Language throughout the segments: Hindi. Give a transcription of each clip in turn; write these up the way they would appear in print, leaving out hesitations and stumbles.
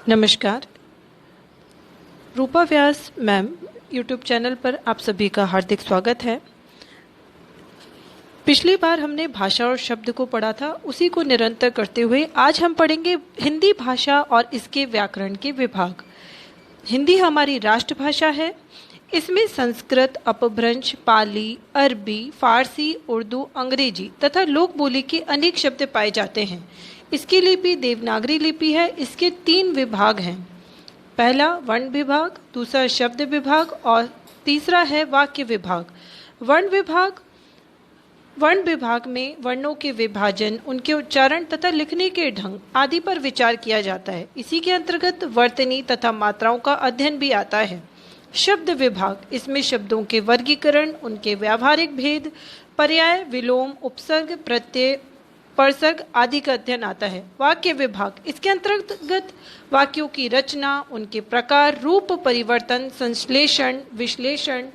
नमस्कार। रूपा व्यास मैम यूट्यूब चैनल पर आप सभी का हार्दिक स्वागत है। पिछली बार हमने भाषा और शब्द को पढ़ा था, उसी को निरंतर करते हुए आज हम पढ़ेंगे हिंदी भाषा और इसके व्याकरण के विभाग। हिंदी हमारी राष्ट्रभाषा है। इसमें संस्कृत, अपभ्रंश, पाली, अरबी, फारसी, उर्दू, अंग्रेजी तथा लोक बोली के अनेक शब्द पाए जाते हैं। इसकी लिपि देवनागरी लिपि है। इसके 3 विभाग हैं। पहला वर्ण विभाग, दूसरा शब्द विभाग और तीसरा है वाक्य विभाग। वर्ण विभाग में वर्णों के विभाजन, उनके उच्चारण तथा लिखने के ढंग आदि पर विचार किया जाता है। इसी के अंतर्गत वर्तनी तथा मात्राओं का अध्ययन भी आता है। शब्द विभाग, इसमें शब्दों के वर्गीकरण, उनके व्यावहारिक भेद, पर्याय, विलोम, उपसर्ग, प्रत्यय, परसर्ग आदि का अध्ययन आता है। वाक्य विभाग, इसके अंतर्गत वाक्यों की रचना, उनके प्रकार, रूप परिवर्तन, संश्लेषण, विश्लेषण,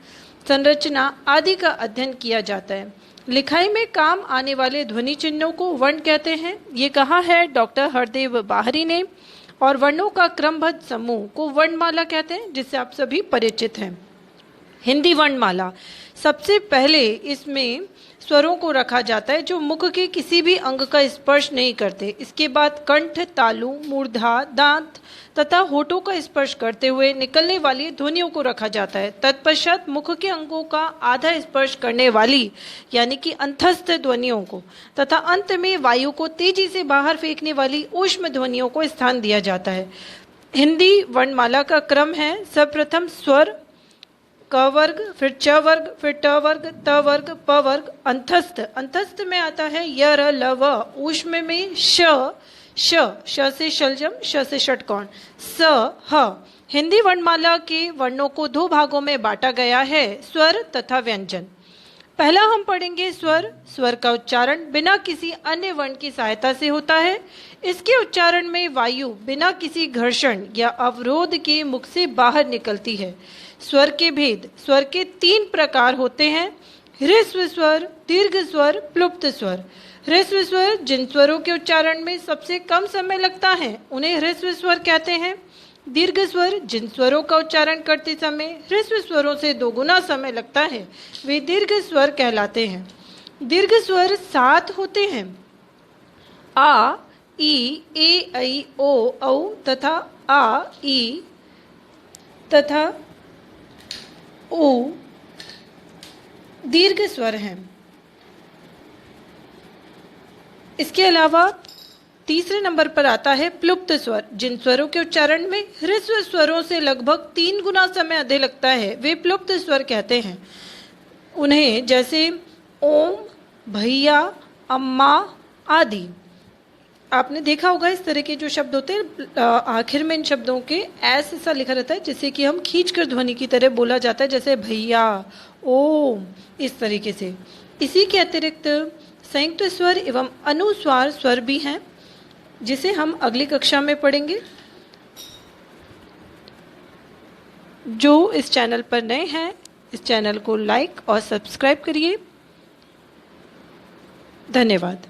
संरचना आदि का अध्ययन किया जाता है। लिखाई में काम आने वाले ध्वनि चिन्हों को वर्ण कहते हैं। ये कहा है डॉक्टर हरदेव बाहरी ने। और वर्णों का क्रमबद्ध समूह को वर्णमाला कहते हैं, जिससे आप सभी परिचित हैं। हिंदी वर्णमाला, सबसे पहले इसमें स्वरों को रखा जाता है जो मुख के किसी भी अंग का स्पर्श नहीं करते। इसके बाद कंठ, तालु, मूर्धा, दांत तथा होठों का स्पर्श करते हुए निकलने वाली ध्वनियों को रखा जाता है। तत्पश्चात मुख के अंगों का आधा स्पर्श करने वाली यानी कि अंतस्थ ध्वनियों को तथा अंत में वायु को तेजी से बाहर फेंकने वाली ऊष्म ध्वनियों को स्थान दिया जाता है। हिंदी वर्णमाला का क्रम है, सर्वप्रथम स्वर, क वर्ग, फिर च वर्ग, फिर ट वर्ग, त वर्ग, प वर्ग, अंतस्थ। अंतस्थ में आता है य, र, ल, व। ऊष्म में श, श से शलजम, श से षटकोण, स, ह। हिंदी वर्णमाला के वर्णों को 2 भागों में बांटा गया है, स्वर तथा व्यंजन। पहला हम पढ़ेंगे स्वर। स्वर का उच्चारण बिना किसी अन्य वर्ण की सहायता से होता है। इसके उच्चारण में वायु बिना किसी घर्षण या अवरोध के मुख से बाहर निकलती है। स्वर के भेद, स्वर के 3 प्रकार होते हैं, ह्रस्व स्वर, दीर्घ स्वर, प्लुप्त स्वर। ह्रस्व स्वर जिन स्वरों के उच्चारण में सबसे कम समय लगता है उन्हें ह्रस्व स्वर कहते हैं। दीर्घ स्वर जिन स्वरों का उच्चारण करते समय ह्रस्व स्वरों से 2 गुना समय लगता है वे दीर्घ स्वर कहलाते हैं। दीर्घ स्वर 7 होते हैं, आ, ई, ए, ऐ, ओ, औ तथा आ, ई तथा ओ दीर्घ स्वर हैं। इसके अलावा तीसरे नंबर पर आता है प्लुप्त स्वर। जिन स्वरों के उच्चारण में ह्रस्व स्वरों से लगभग 3 गुना समय अधिक लगता है वे प्लुप्त स्वर कहते हैं। उन्हें जैसे ओम, भैया, अम्मा आदि। आपने देखा होगा इस तरह के जो शब्द होते हैं आखिर में इन शब्दों के ऐसा लिखा रहता है जिससे कि हम खींचकर ध्वनि की तरह बोला जाता है, जैसे भैया, ओम, इस तरीके से। इसी के अतिरिक्त संयुक्त स्वर एवं अनुस्वार स्वर भी हैं, जिसे हम अगली कक्षा में पढ़ेंगे। जो इस चैनल पर नए हैं, इस चैनल को लाइक और सब्सक्राइब करिए। धन्यवाद।